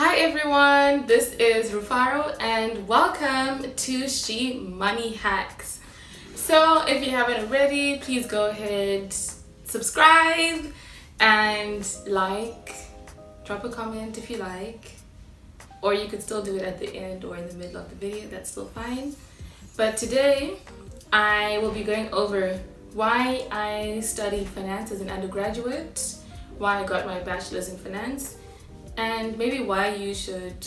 Hi everyone, this is Rufaro and welcome to She Money Hacks. So if you haven't already, please go ahead, subscribe and drop a comment if you like, or you could still do it at the end or in the middle of the video, that's still fine. But today I will be going over why I studied finance as an undergraduate, why I got my bachelor's in finance, and maybe why you should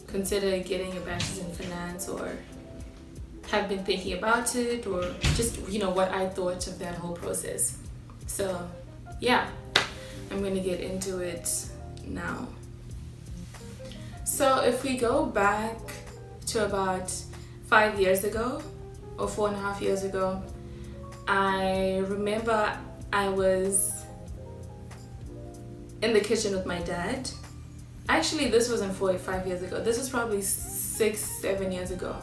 consider getting a bachelor's in finance, or have been thinking about it, or just what I thought of that whole process. So yeah, I'm gonna get into it now. So if we go back to about 5 years ago or 4.5 years ago, I remember I was in the kitchen with my dad. Actually, this wasn't 4 or 5 years ago. This was probably 6-7 years ago,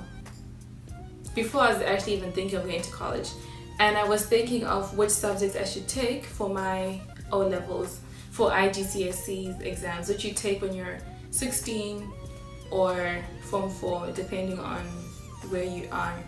before I was actually even thinking of going to college. And I was thinking of which subjects I should take for my O levels, for IGCSE exams, which you take when you're 16 or Form 4, depending on where you are.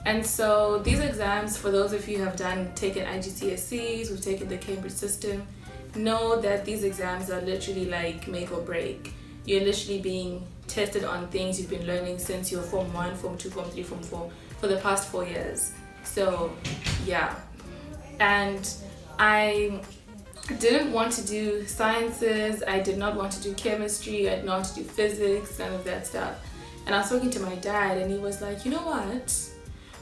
And so these exams, for those of you who have taken IGCSEs, who've taken the Cambridge system, know that these exams are literally like make or break. You're literally being tested on things you've been learning since you're Form 1, Form 2, Form 3, Form 4 for the past 4 years. So yeah, and I didn't want to do sciences, I did not want to do chemistry, I did not want to do physics, none of that stuff. And I was talking to my dad and he was like, you know what,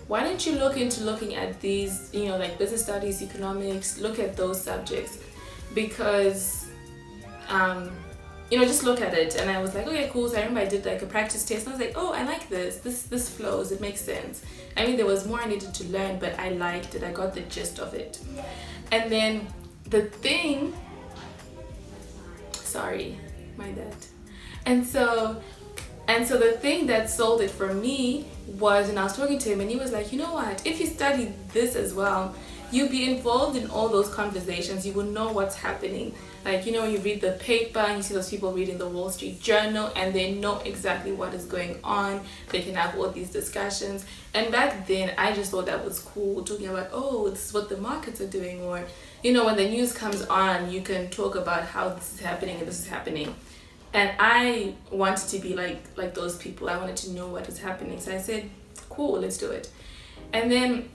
why don't you look into looking at these, like business studies, economics, look at those subjects, because just look at it. And I was like, okay, cool. So I remember I did like a practice test and I was like, oh, I like this flows, it makes sense. I mean, there was more I needed to learn, but I liked it, I got the gist of it. And then the thing, sorry, my dad. And so the thing that sold it for me was, and I was talking to him and he was like, you know what, if you study this as well, you'll be involved in all those conversations, you will know what's happening. Like, when you read the paper and you see those people reading the Wall Street Journal and they know exactly what is going on, they can have all these discussions. And back then I just thought that was cool, talking about, oh, this is what the markets are doing, or when the news comes on, you can talk about how this is happening and this is happening. And I wanted to be like those people. I wanted to know what was happening. So I said, cool, let's do it. And then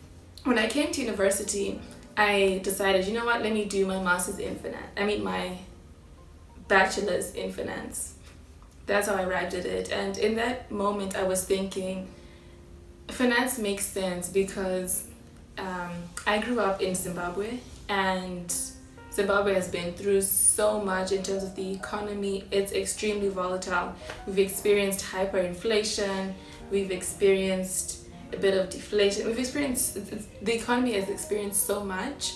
when I came to university, I decided, you know what, let me do my master's in finance. My bachelor's in finance. That's how I arrived at it. And in that moment, I was thinking, finance makes sense because I grew up in Zimbabwe, and Zimbabwe has been through so much in terms of the economy. It's extremely volatile. We've experienced hyperinflation. We've experienced a bit of deflation. The economy has experienced so much.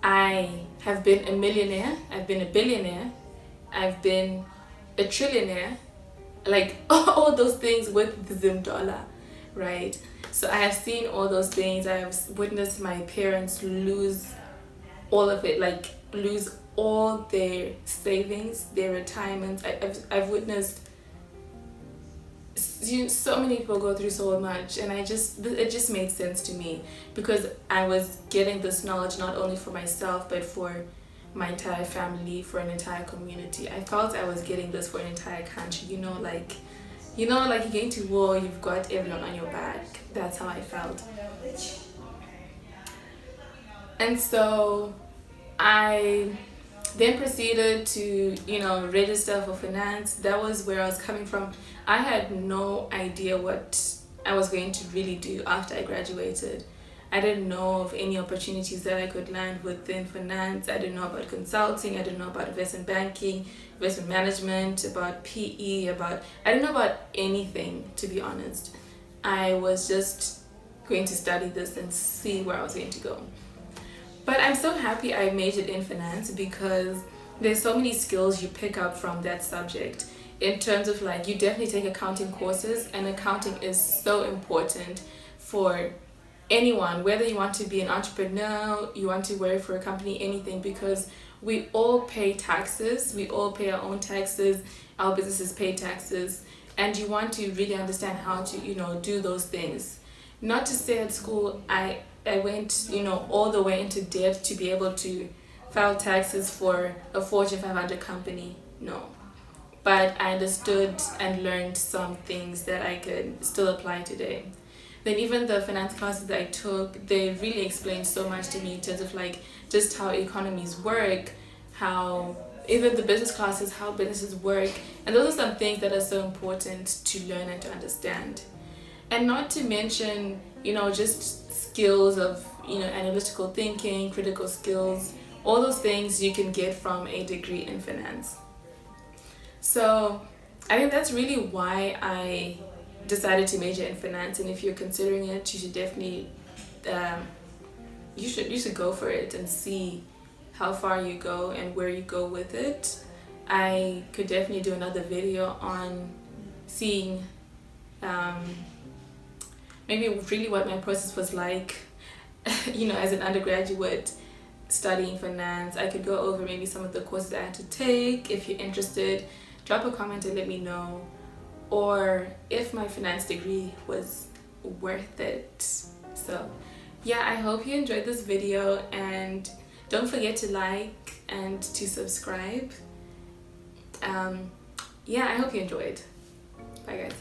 I have been a millionaire, I've been a billionaire, I've been a trillionaire, like all those things with the Zim dollar, right? So I have seen all those things. I have witnessed my parents lose all of it, like lose all their savings, their retirement. I've witnessed so many people go through so much, and it just made sense to me, because I was getting this knowledge not only for myself but for my entire family, for an entire community. I felt I was getting this for an entire country, like you're going to war, you've got everyone on your back. That's how I felt. And so I then proceeded to register for finance. That was where I was coming from. I had no idea what I was going to really do after I graduated. I didn't know of any opportunities that I could land within finance. I didn't know about consulting, I didn't know about investment banking, investment management, about PE, I didn't know about anything, to be honest. I was just going to study this and see where I was going to go. But I'm so happy I majored in finance, because there's so many skills you pick up from that subject. In terms of you definitely take accounting courses, and accounting is so important for anyone, whether you want to be an entrepreneur, you want to work for a company, anything, because we all pay taxes, we all pay our own taxes, our businesses pay taxes, and you want to really understand how to, do those things. Not to say at school I went, all the way into debt to be able to file taxes for a Fortune 500 company. No. But I understood and learned some things that I could still apply today. Then even the finance classes that I took, they really explained so much to me in terms of like just how economies work, how even the business classes, how businesses work. And those are some things that are so important to learn and to understand. And not to mention, just skills of, analytical thinking, critical skills, all those things you can get from a degree in finance. So I think that's really why I decided to major in finance. And if you're considering it, you should definitely, you should go for it and see how far you go and where you go with it. I could definitely do another video on seeing maybe really what my process was like, as an undergraduate studying finance. I could go over maybe some of the courses I had to take. If you're interested, drop a comment and let me know. Or if my finance degree was worth it. So yeah, I hope you enjoyed this video, and don't forget to like and to subscribe. Yeah, I hope you enjoyed. Bye guys.